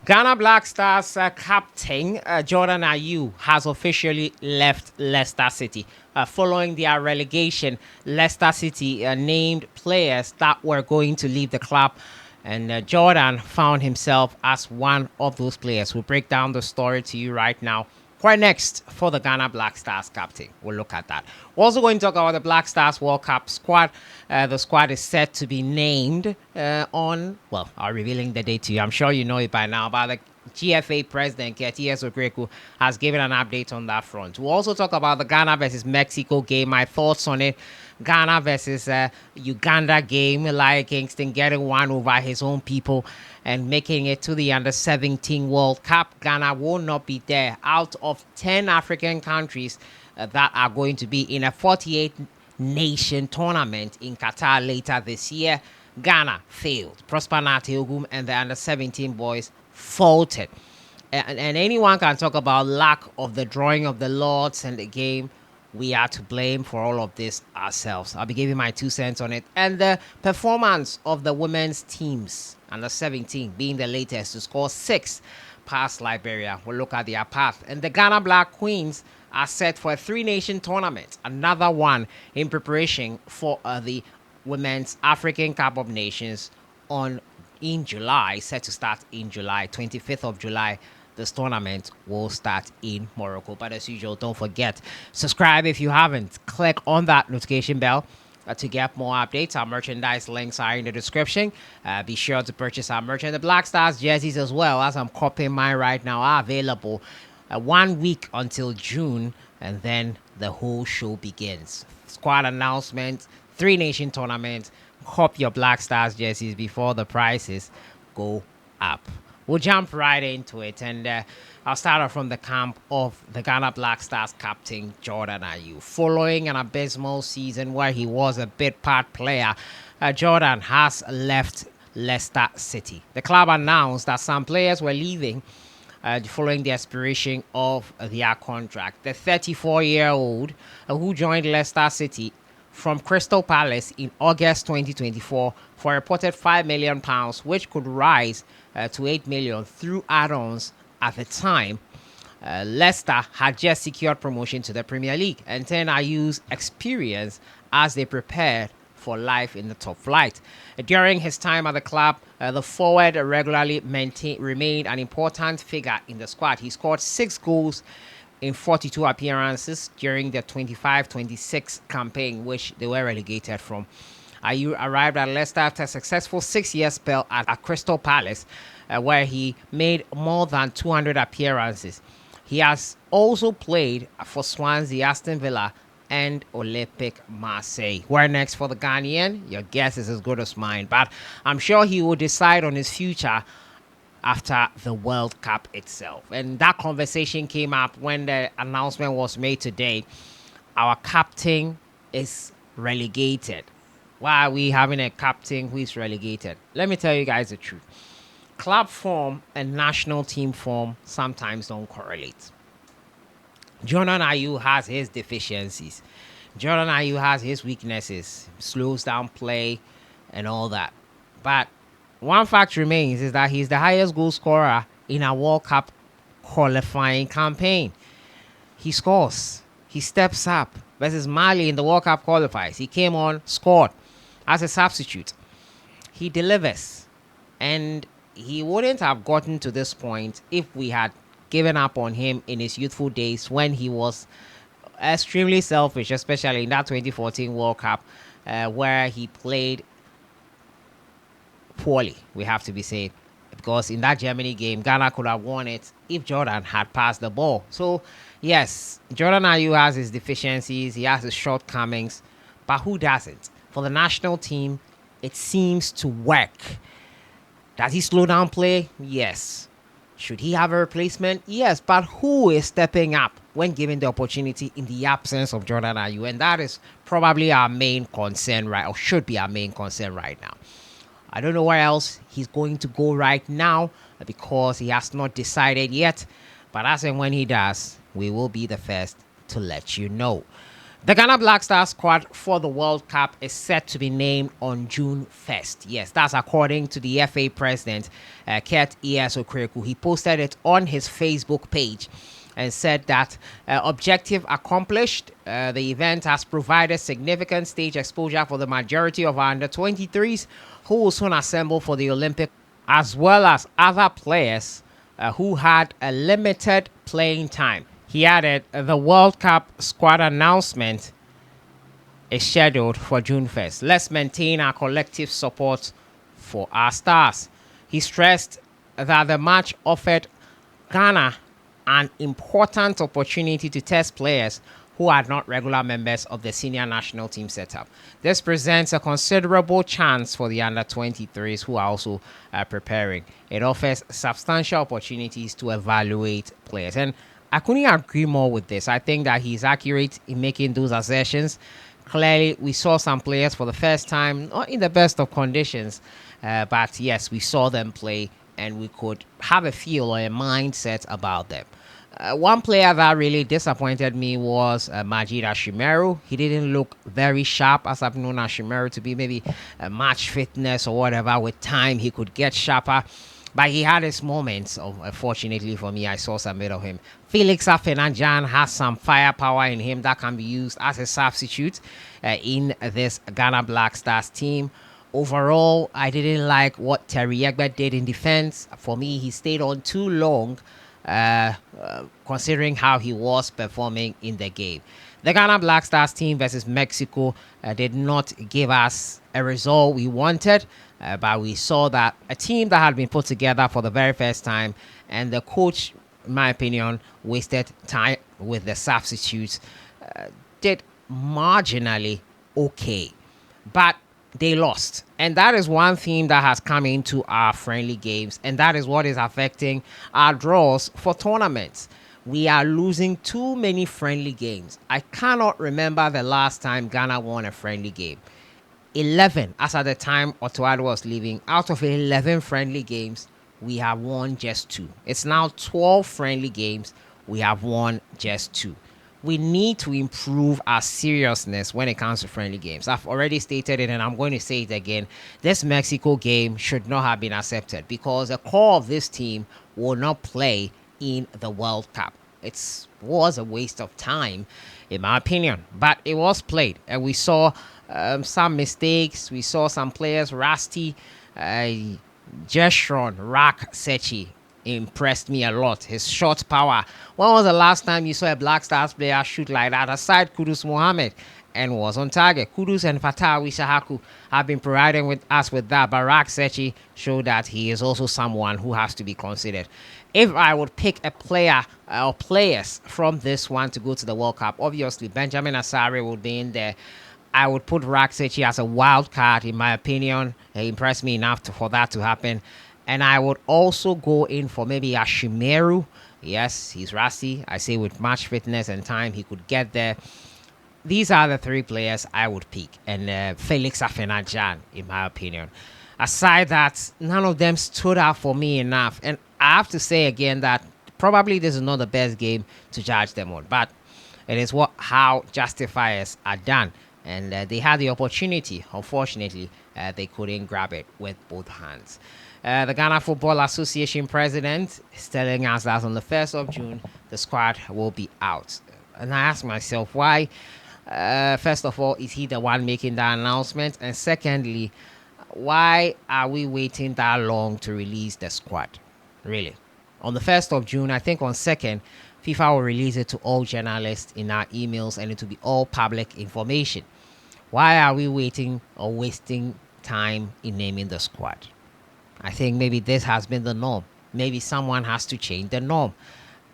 Ghana Black Stars captain Jordan Ayew has officially left Leicester City. Following their relegation, Leicester City named players that were going to leave the club, and Jordan found himself as one of those players. We'll break down the story to you right now. Right next for the Ghana Black Stars captain. We'll look at that. We're also going to talk about the Black Stars World Cup squad. The squad is set to be named I'm revealing the date to you. I'm sure you know it by now, but the GFA president, Ketias Ogreku, has given an update on that front. We'll also talk about the Ghana versus Mexico game, my thoughts on it. Ghana versus Uganda game, Eli Kingston getting one over his own people and making it to the Under-17 World Cup. Ghana will not be there. Out of 10 African countries that are going to be in a 48-nation tournament in Qatar later this year, Ghana failed. Prosper Nateogum and the Under-17 boys faltered. And anyone can talk about lack of the drawing of the Lords and the game. We are to blame for all of this ourselves. I'll be giving my 2 cents on it. And the performance of the women's teams, under 17 being the latest to score 6 past Liberia. We'll look at their path. And the Ghana Black Queens are set for a 3-nation tournament, another one in preparation for the Women's African Cup of Nations in July, set to start in July, 25th of July. This tournament will start in Morocco. But as usual, don't forget, subscribe if you haven't. Click on that notification bell to get more updates. Our merchandise links are in the description. Be sure to purchase our merch. And the Black Stars jerseys as well, as I'm copying mine right now, are available 1 week until June. And then the whole show begins. Squad announcement, 3-nation tournament. Cop your Black Stars jerseys before the prices go up. We'll jump right into it, and I'll start off from the camp of the Ghana Black Stars captain, Jordan Ayew. Following an abysmal season where he was a bit part player, Jordan has left Leicester City. The club announced that some players were leaving following the expiration of their contract. The 34-year-old who joined Leicester City from Crystal Palace in August 2024 for a reported £5 million, which could rise to $8 million through add-ons at the time. Leicester had just secured promotion to the Premier League, and Ayew's experience as they prepared for life in the top flight. During his time at the club, the forward regularly remained an important figure in the squad. He scored 6 goals in 42 appearances during the 25-26 campaign, which they were relegated from. Ayew arrived at Leicester after a successful 6-year spell at Crystal Palace, where he made more than 200 appearances. He has also played for Swansea, Aston Villa, and Olympique Marseille. Where next for the Ghanaian? Your guess is as good as mine, but I'm sure he will decide on his future after the World Cup itself. And that conversation came up when the announcement was made today. Our captain is relegated. Why are we having a captain who is relegated? Let me tell you guys the truth. Club form and national team form sometimes don't correlate. Jordan Ayew has his deficiencies. Jordan Ayew has his weaknesses. Slows down play and all that. But one fact remains is that he's the highest goal scorer in a World Cup qualifying campaign. He scores. He steps up. Versus Mali in the World Cup qualifiers. He came on, scored as a substitute. He delivers. And he wouldn't have gotten to this point if we had given up on him in his youthful days when he was extremely selfish, especially in that 2014 World Cup where he played poorly, we have to be said, because in that Germany game, Ghana could have won it if Jordan had passed the ball. So, yes, Jordan Ayew has his deficiencies, he has his shortcomings, but who doesn't? For the national team, it seems to work. Does he slow down play? Yes. Should he have a replacement? Yes, but who is stepping up when given the opportunity in the absence of Jordan Ayew? And that is probably our main concern, right? Or should be our main concern right now. I don't know where else he's going to go right now because he has not decided yet. But as and when he does, we will be the first to let you know. The Ghana Black Stars squad for the World Cup is set to be named on June 1st. Yes, that's according to the FA president, Kurt Okreku. He posted it on his Facebook page and said that objective accomplished. The event has provided significant stage exposure for the majority of our under 23s who will soon assemble for the Olympic, as well as other players who had a limited playing time. He added, the World Cup squad announcement is scheduled for June 1st. Let's maintain our collective support for our stars. He stressed that the match offered Ghana an important opportunity to test players who are not regular members of the senior national team setup. This presents a considerable chance for the under-23s who are also preparing. It offers substantial opportunities to evaluate players. And I couldn't agree more with this. I think that he's accurate in making those assertions. Clearly, we saw some players for the first time, not in the best of conditions, but yes, we saw them play and we could have a feel or a mindset about them. One player that really disappointed me was Majid Ashimeru. He didn't look very sharp, as I've known Ashimeru to be. Maybe match fitness or whatever. With time, he could get sharper. But he had his moments. Fortunately for me, I saw some bit of him. Felix Afenajan has some firepower in him that can be used as a substitute in this Ghana Black Stars team. Overall, I didn't like what Terry Egbert did in defense. For me, he stayed on too long, considering how he was performing in the game. The Ghana Black Stars team versus Mexico did not give us a result we wanted, but we saw that a team that had been put together for the very first time, and the coach, in my opinion, wasted time with the substitutes, did marginally okay, but they lost. And that is one theme that has come into our friendly games, and that is what is affecting our draws for tournaments. We are losing too many friendly games. I cannot remember the last time Ghana won a friendly game. 11, as at the time Otoado was leaving. Out of 11 friendly games, we have won just 2. It's now 12 friendly games. We have won just 2. We need to improve our seriousness when it comes to friendly games. I've already stated it and I'm going to say it again. This Mexico game should not have been accepted because the core of this team will not play in the World Cup. It was a waste of time, in my opinion, but it was played and we saw some mistakes. We saw some players rusty. Jeshron Rak Sechi impressed me a lot. His shot power. When was the last time you saw a Black Stars player shoot like that aside Kudus Mohammed and was on target? Kudus and Fatah Wishahaku have been providing with us with that, but Rak Sechi showed that he is also someone who has to be considered. If I would pick a player or players from this one to go to the World Cup, obviously Benjamin Asare would be in there. I would put Raksechi as a wild card, in my opinion. He impressed me enough for that to happen. And I would also go in for maybe Ashimeru. Yes, he's rusty. I say with match fitness and time, he could get there. These are the 3 players I would pick. And Felix Afenajan, in my opinion. Aside that, none of them stood out for me enough. And I have to say again that probably this is not the best game to judge them on. But it is how justifiers are done. And they had the opportunity. Unfortunately, they couldn't grab it with both hands. The Ghana Football Association president is telling us that on the 1st of June, the squad will be out. And I ask myself, why? First of all, is he the one making the announcement? And secondly, why are we waiting that long to release the squad? Really? On the 1st of June, I think on 2nd, FIFA will release it to all journalists in our emails and it will be all public information. Why are we waiting or wasting time in naming the squad? I think maybe this has been the norm. Maybe someone has to change the norm.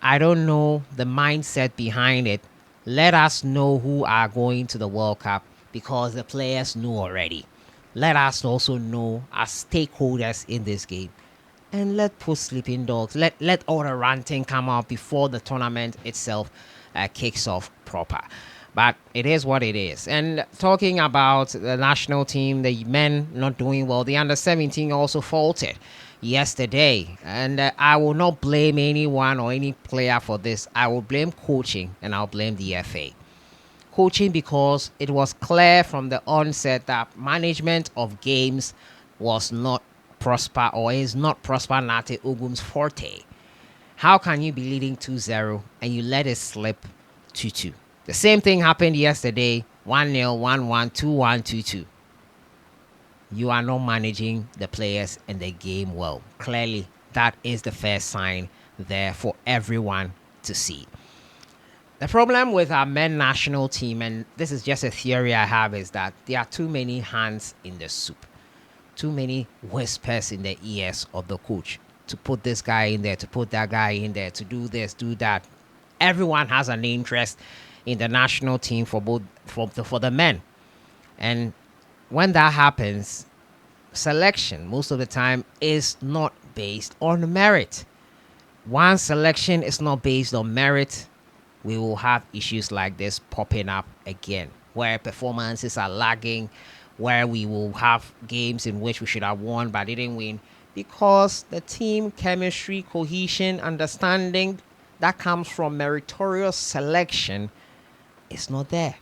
I don't know the mindset behind it. Let us know who are going to the World Cup because the players know already. Let us also know as stakeholders in this game. And let put sleeping dogs. Let all the ranting come out before the tournament itself kicks off proper. But it is what it is. And talking about the national team, the men not doing well, the under-17 also faltered yesterday. And I will not blame anyone or any player for this. I will blame coaching and I'll blame the FA. coaching because it was clear from the onset that management of games was not Prosper or is not Prosper Nate Ogum's forte. How can you be leading 2-0 and you let it slip 2-2? The same thing happened yesterday, 1-0, 1-1, 2-1, 2-2. You are not managing the players and the game well. Clearly, that is the first sign there for everyone to see. The problem with our men national team, and this is just a theory I have, is that there are too many hands in the soup. Too many whispers in the ears of the coach to put this guy in there, to put that guy in there, to do this, do that. Everyone has an interest in the national team for the men. And when that happens, selection most of the time is not based on merit. Once selection is not based on merit, we will have issues like this popping up again, where performances are lagging, where we will have games in which we should have won but didn't win because the team chemistry, cohesion, understanding that comes from meritorious selection is not there.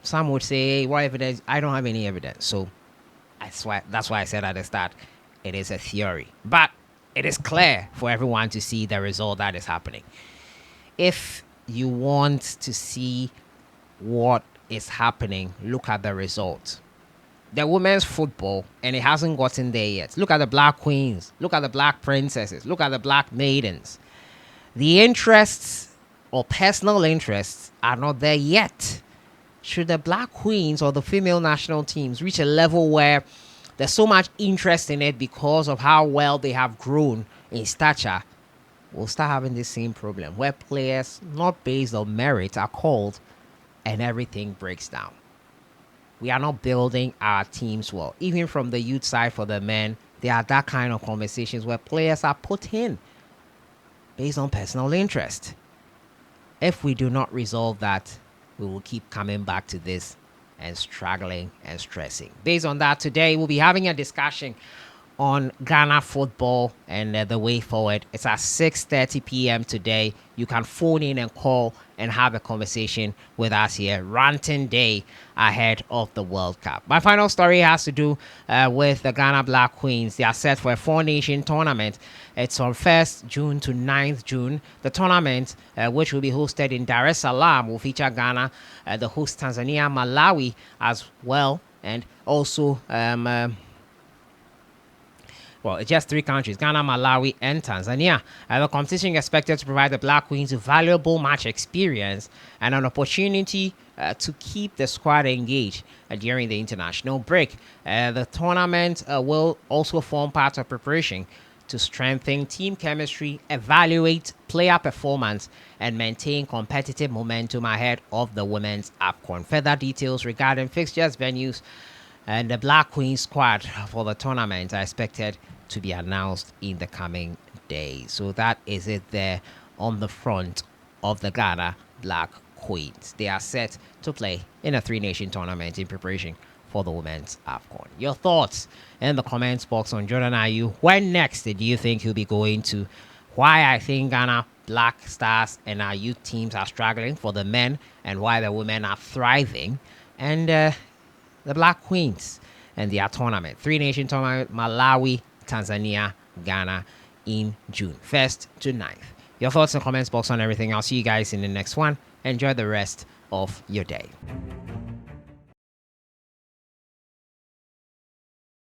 Some would say, what evidence? I don't have any evidence. So that's why I said at the start, it is a theory. But it is clear for everyone to see the result that is happening. If you want to see what is happening, look at the result. The women's football, and it hasn't gotten there yet. Look at the Black Queens. Look at the Black Princesses. Look at the Black Maidens. The interests or personal interests are not there yet. Should the Black Queens or the female national teams reach a level where there's so much interest in it because of how well they have grown in stature, we'll start having the same problem where players not based on merit are called and everything breaks down. We are not building our teams well. Even from the youth side for the men, there are that kind of conversations where players are put in based on personal interest. If we do not resolve that, we will keep coming back to this and struggling and stressing. Based on that, today we'll be having a discussion on Ghana football and the way forward. It's at 6:30 p.m. today. You can phone in and call and have a conversation with us here. Ranting day ahead of the World Cup. My final story has to do with the Ghana Black Queens. They are set for a 4-nation tournament. It's on 1st June to 9th June. The tournament, which will be hosted in Dar es Salaam, will feature Ghana, the host Tanzania, Malawi as well, and also it's just 3 countries, Ghana, Malawi, and Tanzania. The competition is expected to provide the Black Queens a valuable match experience and an opportunity to keep the squad engaged during the international break. The tournament will also form part of preparation to strengthen team chemistry, evaluate player performance, and maintain competitive momentum ahead of the Women's AFCON. Further details regarding fixtures, venues, and the Black Queen squad for the tournament are expected to be announced in the coming days. So that is it there on the front of the Ghana Black Queens. They are set to play in a 3-nation tournament in preparation for the Women's AFCON. Your thoughts in the comments box on Jordan Ayew. When next do you think he'll be going to? Why I think Ghana Black Stars and our youth teams are struggling for the men and why the women are thriving. And the Black Queens and their tournament. 3-nation tournament, Malawi, Tanzania, Ghana in June 1st to 9th. Your thoughts in the comments box on everything. I'll see you guys in the next one. Enjoy the rest of your day.